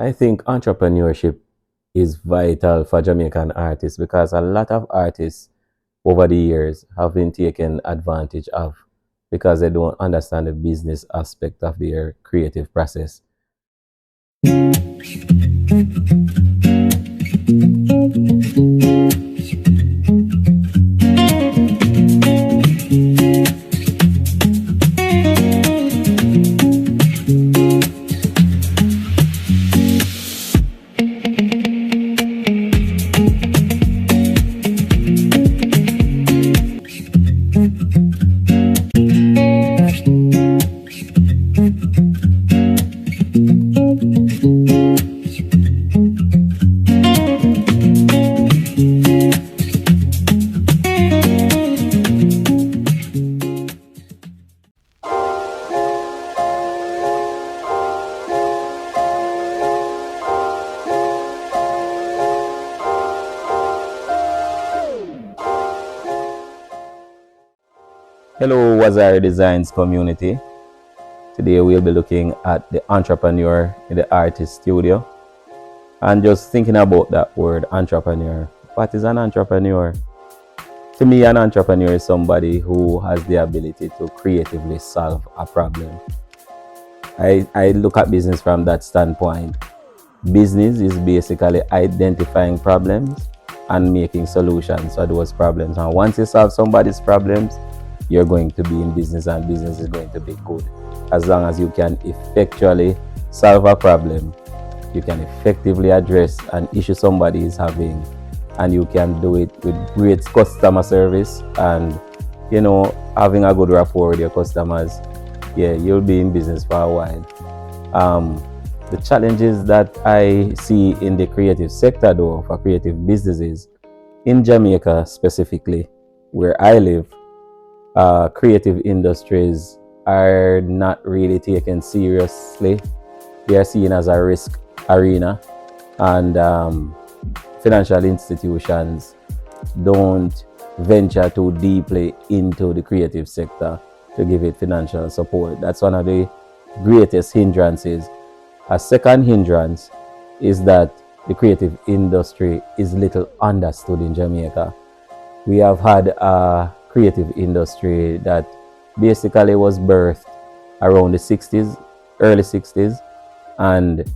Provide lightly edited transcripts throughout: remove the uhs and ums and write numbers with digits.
I think entrepreneurship is vital for Jamaican artists because a lot of artists over the years have been taken advantage of because they don't understand the business aspect of their creative process. Hello, Wazari Designs community. Today we'll be looking at the entrepreneur in the artist studio and just thinking about that word entrepreneur. What is an entrepreneur? To me, an entrepreneur is somebody who has the ability to creatively solve a problem. I look at business from that standpoint. Business is basically identifying problems and making solutions for those problems. And once you solve somebody's problems, you're going to be in business and business is going to be good. As long as you can effectually solve a problem, you can effectively address an issue somebody is having, and you can do it with great customer service and having a good rapport with your customers. Yeah, you'll be in business for a while. The challenges that I see in the creative sector, though, for creative businesses in Jamaica specifically, where I live, creative industries are not really taken seriously. They are seen as a risk arena, and financial institutions don't venture too deeply into the creative sector to give it financial support. That's one of the greatest hindrances. A second hindrance is that the creative industry is little understood in Jamaica. We have had a creative industry that basically was birthed around the 60s, early 60s, and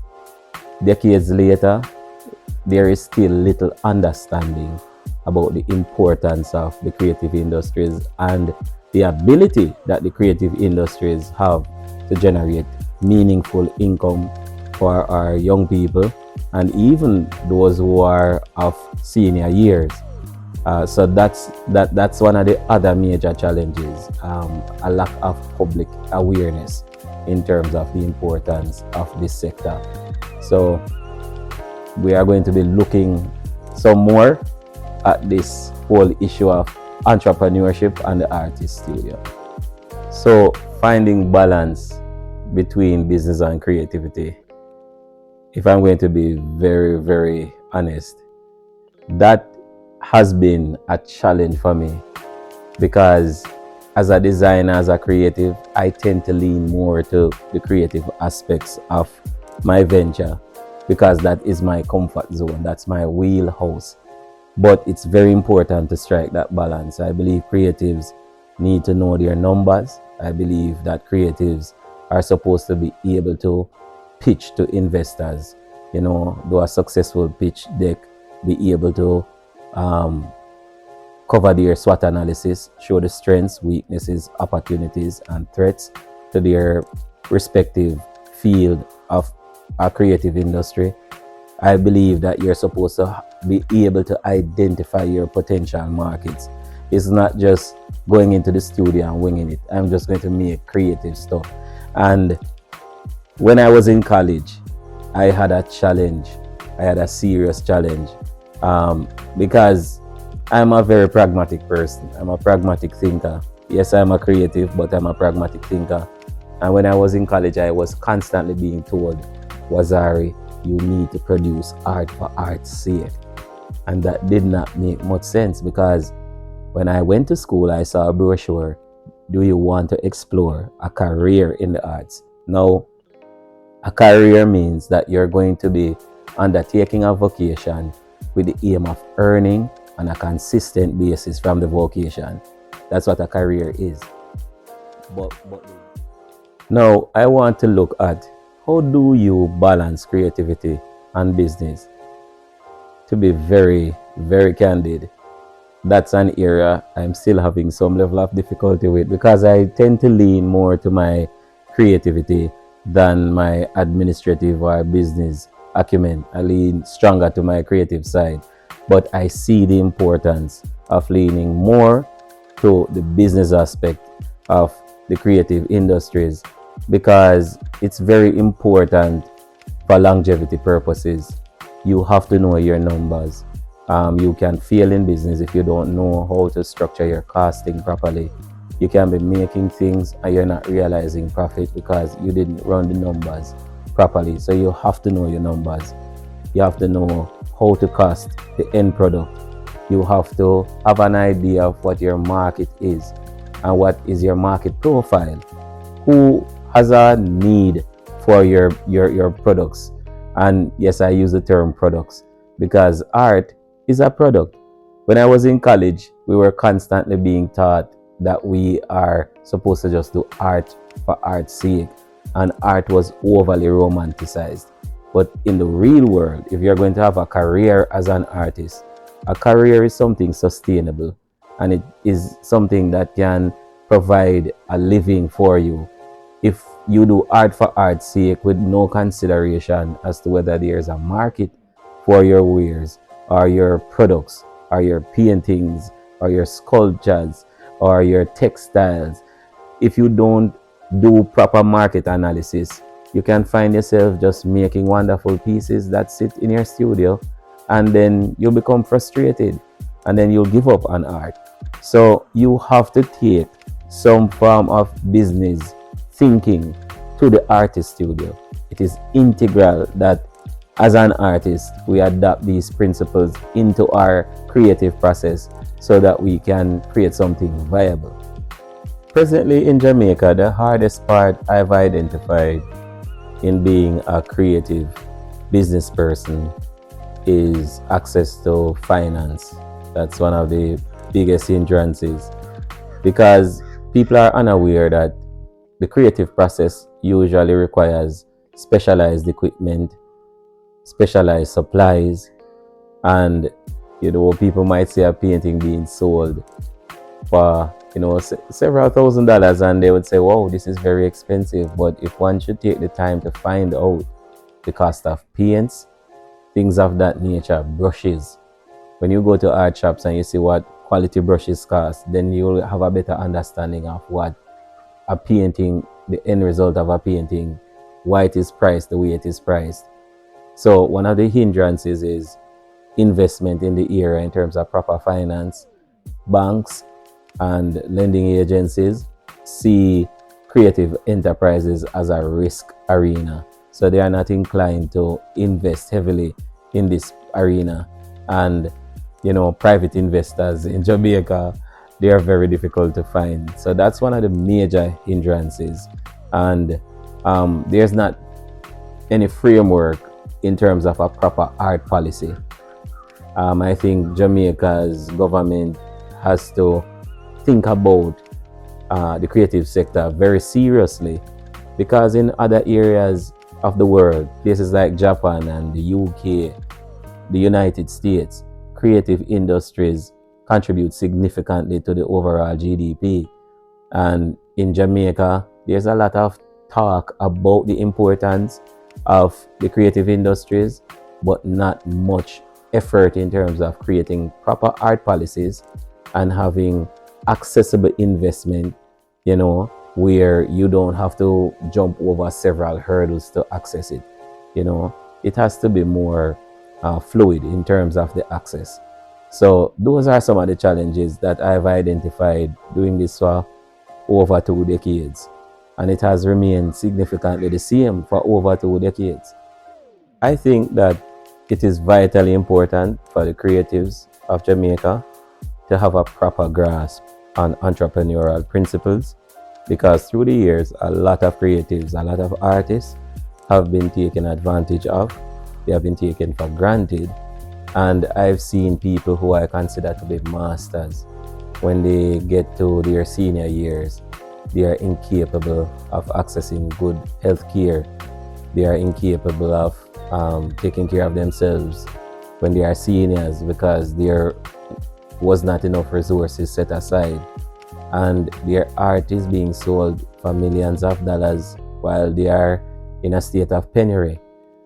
decades later, there is still little understanding about the importance of the creative industries and the ability that the creative industries have to generate meaningful income for our young people and even those who are of senior years. So that's one of the other major challenges, a lack of public awareness in terms of the importance of this sector. So we are going to be looking some more at this whole issue of entrepreneurship and the artist studio. So finding balance between business and creativity, if I'm going to be very, very honest, that has been a challenge for me because as a designer, as a creative, I tend to lean more to the creative aspects of my venture because that is my comfort zone, that's my wheelhouse. But it's very important to strike that balance. I believe creatives need to know their numbers. I believe that creatives are supposed to be able to pitch to investors, do a successful pitch deck, be able to cover their SWOT analysis, show the strengths, weaknesses, opportunities, and threats to their respective field of a creative industry. I believe that you're supposed to be able to identify your potential markets. It's not just going into the studio and winging it. I'm just going to make creative stuff. And when I was in college, I had a challenge. I had a serious challenge because I'm a very pragmatic person. I'm a pragmatic thinker. Yes, I'm a creative, but I'm a pragmatic thinker. And when I was in college, I was constantly being told, Wazari, you need to produce art for art's sake. And that did not make much sense because when I went to school, I saw a brochure, do you want to explore a career in the arts? Now, A career means that you're going to be undertaking a vocation with the aim of earning on a consistent basis from the vocation. That's what a career is. But now I want to look at how do you balance creativity and business. To be very, very candid, that's an area I'm still having some level of difficulty with because I tend to lean more to my creativity than my administrative or business acumen. I lean stronger to my creative side, but I see the importance of leaning more to the business aspect of the creative industries because it's very important for longevity purposes. You have to know your numbers. You can fail in business if you don't know how to structure your costing properly. You can be making things and you're not realizing profit because you didn't run the numbers properly. So you have to know your numbers. You have to know how to cost the end product. You have to have an idea of what your market is and what is your market profile. Who has a need for your products? And yes, I use the term products because art is a product. When I was in college, we were constantly being taught that we are supposed to just do art for art's sake, and art was overly romanticized. But in the real world, if you're going to have a career as an artist, a career is something sustainable and it is something that can provide a living for you. If you do art for art's sake with no consideration as to whether there's a market for your wares or your products or your paintings or your sculptures or your textiles, if you don't do proper market analysis, you can find yourself just making wonderful pieces that sit in your studio, and then you'll become frustrated and then you'll give up on art. So you have to take some form of business thinking to the artist studio. It is integral that as an artist we adapt these principles into our creative process so that we can create something viable. Presently in Jamaica, the hardest part I've identified in being a creative business person is access to finance. That's one of the biggest hindrances because people are unaware that the creative process usually requires specialized equipment, specialized supplies, and people might see a painting being sold for several $1,000s and they would say, wow, this is very expensive. But if one should take the time to find out the cost of paints, things of that nature, brushes, when you go to art shops and you see what quality brushes cost, then you'll have a better understanding of what a painting, the end result of a painting, why it is priced the way it is priced. So one of the hindrances is investment in the area in terms of proper finance. Banks and lending agencies see creative enterprises as a risk arena, so they are not inclined to invest heavily in this arena. And private investors in Jamaica, they are very difficult to find. So that's one of the major hindrances. And there's not any framework in terms of a proper art policy. I think Jamaica's government has to think about the creative sector very seriously, because in other areas of the world, places like Japan and the UK, the United States, creative industries contribute significantly to the overall GDP. And in Jamaica, there's a lot of talk about the importance of the creative industries, but not much effort in terms of creating proper art policies and having accessible investment, where you don't have to jump over several hurdles to access it. It has to be more fluid in terms of the access. So those are some of the challenges that I've identified doing this for over 2 decades. And it has remained significantly the same for over 2 decades. I think that it is vitally important for the creatives of Jamaica to have a proper grasp on entrepreneurial principles, because through the years, a lot of creatives, a lot of artists have been taken advantage of. They have been taken for granted. And I've seen people who I consider to be masters, when they get to their senior years, they are incapable of accessing good health care. They are incapable of taking care of themselves when they are seniors because there was not enough resources set aside. And their art is being sold for millions of dollars while they are in a state of penury.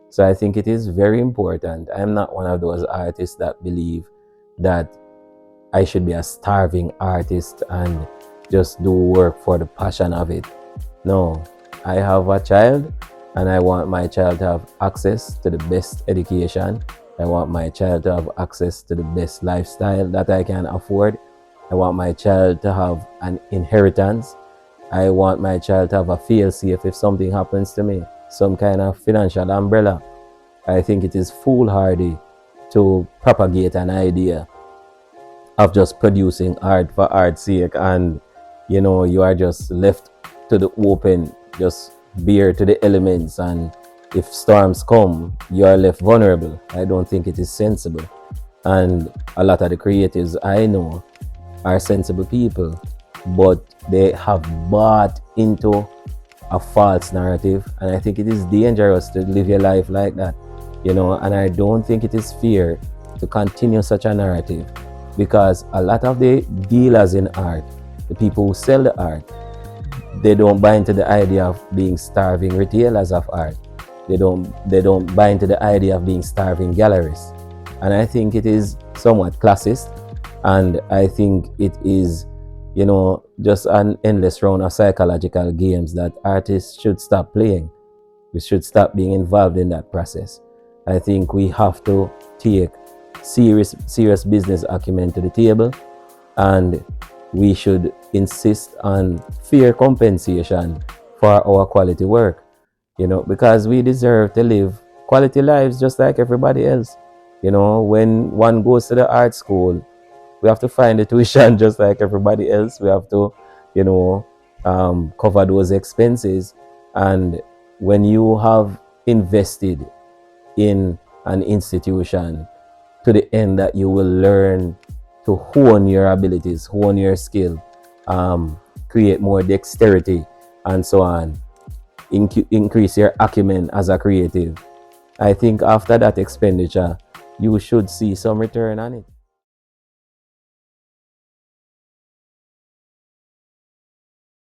So I think it is very important. I'm not one of those artists that believe that I should be a starving artist and just do work for the passion of it. No, I have a child and I want my child to have access to the best education. I want my child to have access to the best lifestyle that I can afford. I want my child to have an inheritance. I want my child to have a fail safe if something happens to me, some kind of financial umbrella. I think it is foolhardy to propagate an idea of just producing art for art's sake, and you are just left to the open, just bare to the elements, and if storms come you are left vulnerable. I don't think it is sensible. And a lot of the creatives I know are sensible people, but they have bought into a false narrative, and I think it is dangerous to live your life like that, and I don't think it is fair to continue such a narrative, because a lot of the dealers in art, the people who sell the art, they don't buy into the idea of being starving retailers of art. They don't buy into the idea of being starving galleries. And I think it is somewhat classist, and I think it is, just an endless round of psychological games that artists should stop playing. We should stop being involved in that process. I think we have to take serious business acumen to the table, and we should insist on fair compensation for our quality work, because we deserve to live quality lives just like everybody else. When one goes to the art school, we have to find the tuition just like everybody else. We have to, cover those expenses. And when you have invested in an institution to the end that you will learn to hone your abilities, hone your skill, create more dexterity, and so on, increase your acumen as a creative, I think after that expenditure, you should see some return on it.